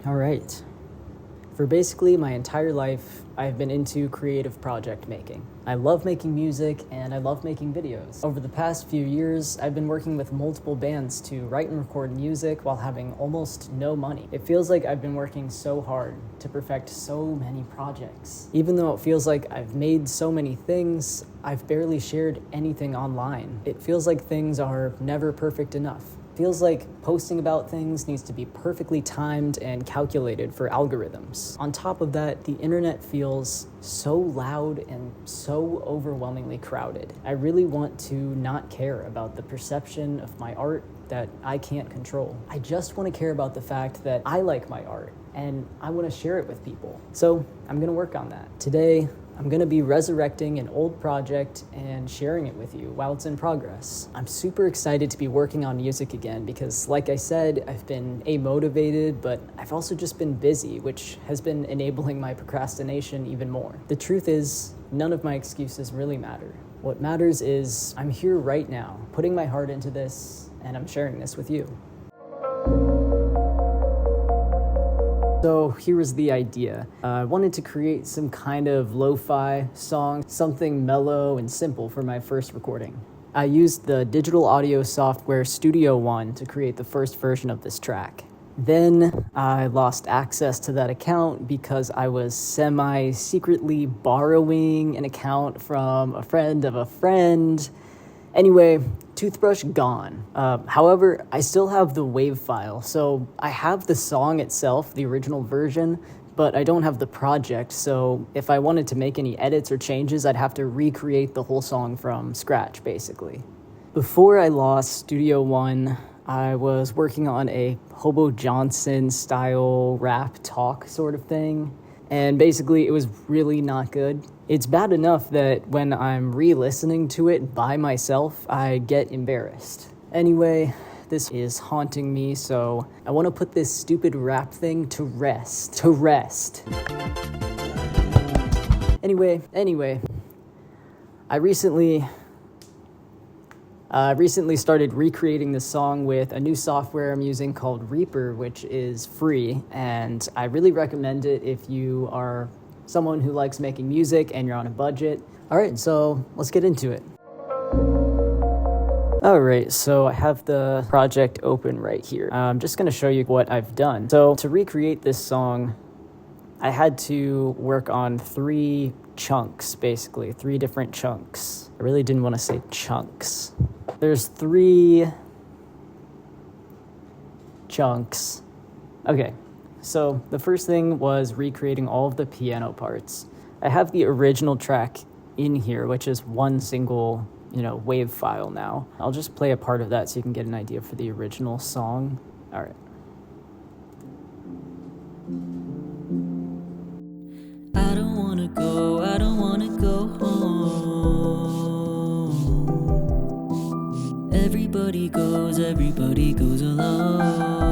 All right. For basically my entire life, I've been into creative project making. I love making music and I love making videos. Over the past few years, I've been working with multiple bands to write and record music while having almost no money. It feels like I've been working so hard to perfect so many projects. Even though it feels like I've made so many things, I've barely shared anything online. It feels like things are never perfect enough. Feels like posting about things needs to be perfectly timed and calculated for algorithms. On top of that, the internet feels so loud and so overwhelmingly crowded. I really want to not care about the perception of my art that I can't control. I just want to care about the fact that I like my art and I want to share it with people. So I'm going to work on that. Today, I'm going to be resurrecting an old project and sharing it with you while it's in progress. I'm super excited to be working on music again because, like I said, I've been amotivated, but I've also just been busy, which has been enabling my procrastination even more. The truth is, none of my excuses really matter. What matters is I'm here right now, putting my heart into this, and I'm sharing this with you. So here was the idea. I wanted to create some kind of lo-fi song, something mellow and simple for my first recording. I used the digital audio software Studio One to create the first version of this track. Then I lost access to that account because I was semi-secretly borrowing an account from a friend of a friend. Anyway, toothbrush gone. However, I still have the WAV file, so I have the song itself, the original version, but I don't have the project, so if I wanted to make any edits or changes, I'd have to recreate the whole song from scratch, basically. Before I lost Studio One, I was working on a Hobo Johnson-style rap talk sort of thing, and basically it was really not good. It's bad enough that when I'm re-listening to it by myself, I get embarrassed. Anyway, this is haunting me, so I want to put this stupid rap thing to rest. Anyway, I recently started recreating this song with a new software I'm using called Reaper, which is free, and I really recommend it if you are someone who likes making music and you're on a budget. All right, so let's get into it. All right, so I have the project open right here. I'm just going to show you what I've done. So to recreate this song, I had to work on 3 chunks, basically, 3 different chunks. I really didn't want to say chunks. There's 3 chunks. Okay. So the first thing was recreating all of the piano parts. I have the original track in here, which is one single, WAV file now. I'll just play a part of that so you can get an idea for the original song. All right. I don't wanna go home. Everybody goes alone.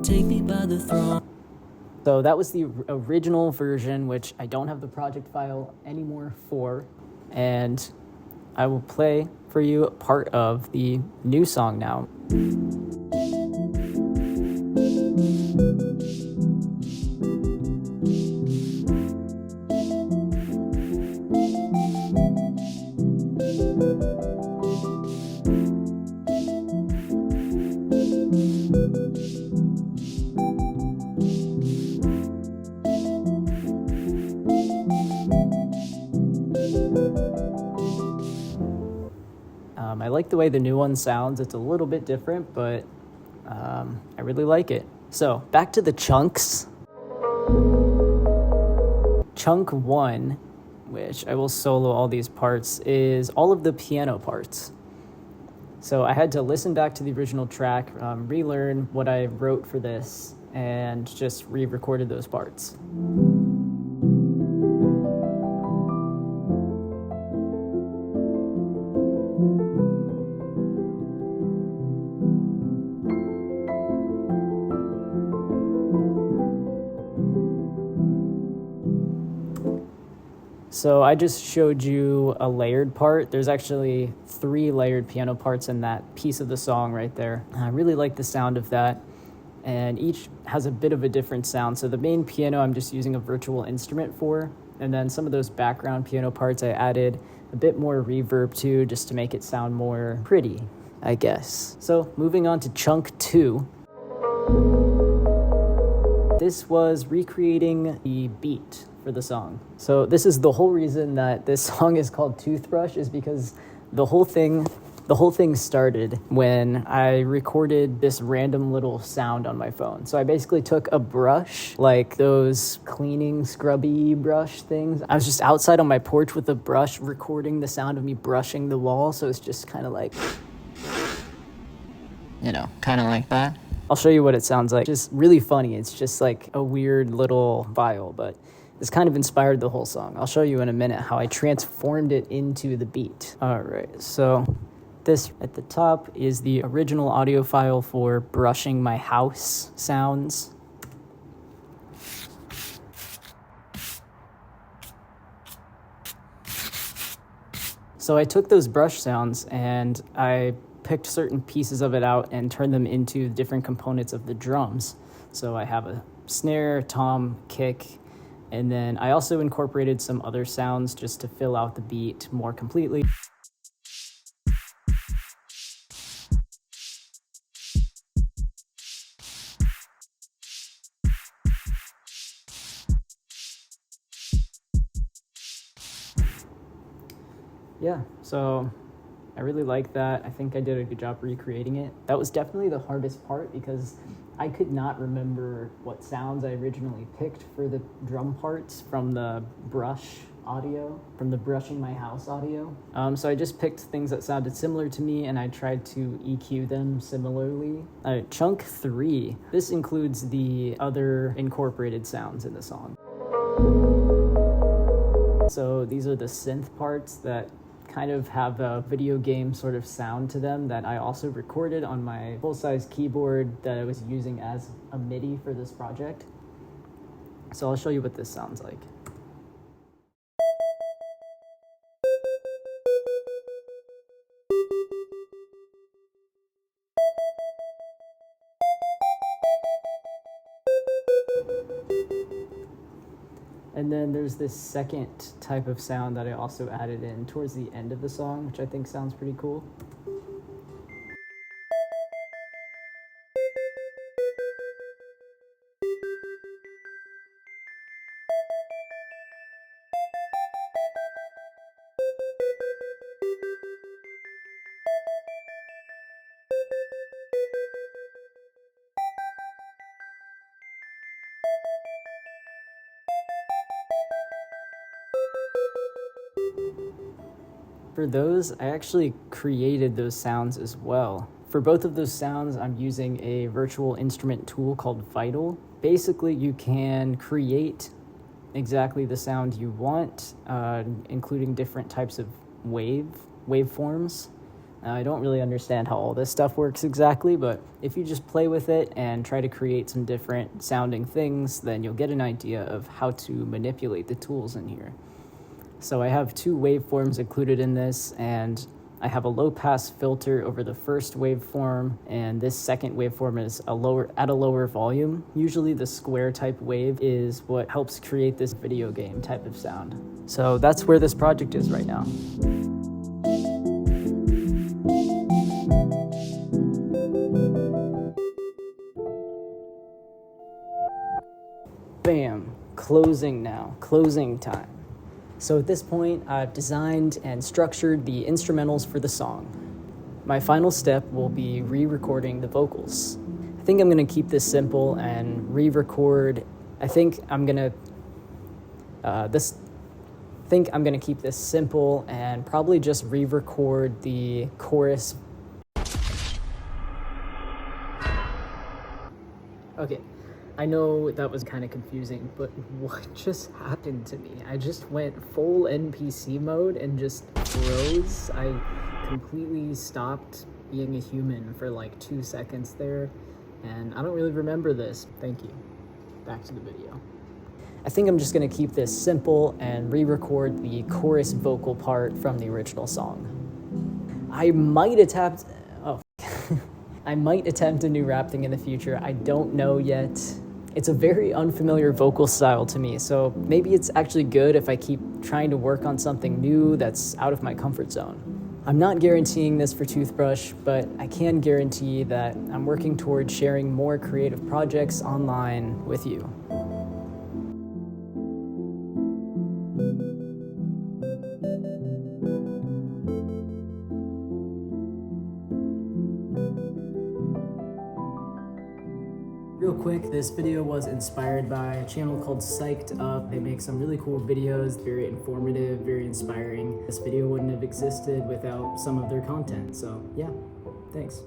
Take me by the throne. So that was the original version, which I don't have the project file anymore for, and I will play for you part of the new song now. I like the way the new one sounds. It's a little bit different, but I really like it. So back to the chunks. Chunk 1, which I will solo all these parts, is all of the piano parts. So I had to listen back to the original track, relearn what I wrote for this, and just re-recorded those parts. So I just showed you a layered part. There's actually 3 layered piano parts in that piece of the song right there. I really like the sound of that. and each has a bit of a different sound. So the main piano I'm just using a virtual instrument for, and then some of those background piano parts I added a bit more reverb to, just to make it sound more pretty, I guess. So moving on to chunk 2. This was recreating the beat for the song. So this is the whole reason that this song is called Toothbrush, is because the whole thing started when I recorded this random little sound on my phone. So I basically took a brush, like those cleaning scrubby brush things. I was just outside on my porch with a brush recording the sound of me brushing the wall. So it's just kind of like, kind of like that. I'll show you what it sounds like. Just really funny. It's just like a weird little file, but this kind of inspired the whole song. I'll show you in a minute how I transformed it into the beat. All right, so this at the top is the original audio file for brushing my house sounds. So I took those brush sounds and I picked certain pieces of it out and turned them into different components of the drums. So I have a snare, tom, kick, and then I also incorporated some other sounds just to fill out the beat more completely. Yeah, so I really like that. I think I did a good job recreating it. That was definitely the hardest part because I could not remember what sounds I originally picked for the drum parts from the brush audio, from the brushing my house audio. So I just picked things that sounded similar to me and I tried to EQ them similarly. Chunk 3. This includes the other incorporated sounds in the song. So these are the synth parts that kind of have a video game sort of sound to them that I also recorded on my full-size keyboard that I was using as a MIDI for this project. So I'll show you what this sounds like. And then there's this second type of sound that I also added in towards the end of the song, which I think sounds pretty cool. For those, I actually created those sounds as well. For both of those sounds, I'm using a virtual instrument tool called Vital. Basically, you can create exactly the sound you want, including different types of waveforms. I don't really understand how all this stuff works exactly, but if you just play with it and try to create some different sounding things, then you'll get an idea of how to manipulate the tools in here. So I have 2 waveforms included in this, and I have a low-pass filter over the first waveform, and this second waveform is at a lower volume. Usually the square type wave is what helps create this video game type of sound. So that's where this project is right now. Bam, closing now, closing time. So at this point, I've designed and structured the instrumentals for the song. My final step will be re-recording the vocals. I think I'm gonna keep this simple and re-record. I think I'm gonna keep this simple and probably just re-record the chorus. Okay. I know that was kind of confusing, but what just happened to me? I just went full NPC mode and just froze. I completely stopped being a human for like 2 seconds there, and I don't really remember this. Thank you. Back to the video. I think I'm just gonna keep this simple and re-record the chorus vocal part from the original song. I might have tapped... Oh. I might attempt a new rap thing in the future. I don't know yet. It's a very unfamiliar vocal style to me, so maybe it's actually good if I keep trying to work on something new that's out of my comfort zone. I'm not guaranteeing this for Toothbrush, but I can guarantee that I'm working towards sharing more creative projects online with you. Real quick, this video was inspired by a channel called Psyched Up. They make some really cool videos, very informative, very inspiring. This video wouldn't have existed without some of their content, so yeah, thanks.